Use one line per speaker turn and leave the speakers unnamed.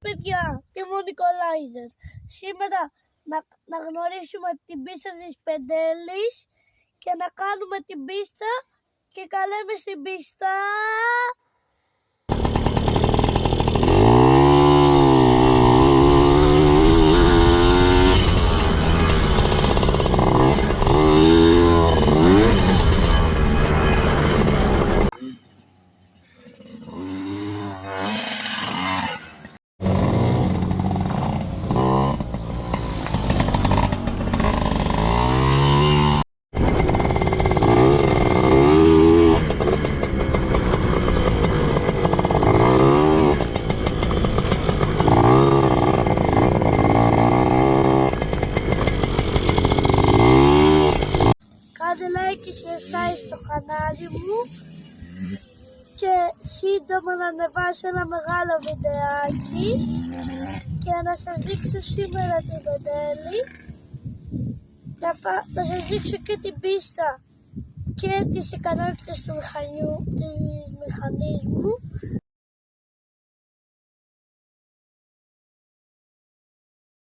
Παιδιά, είμαι ο Νικολάηδερ. Σήμερα να γνωρίσουμε την πίστα της Πεντέλης και να κάνουμε την πίστα και καλέμε στην πίστα. Κάντε like και subscribe στο κανάλι μου και σύντομα να ανεβάσω ένα μεγάλο βιντεάκι και να σας δείξω σήμερα την Πεντέλη, να σας δείξω και την πίστα και τις ικανότητες του μηχανής μου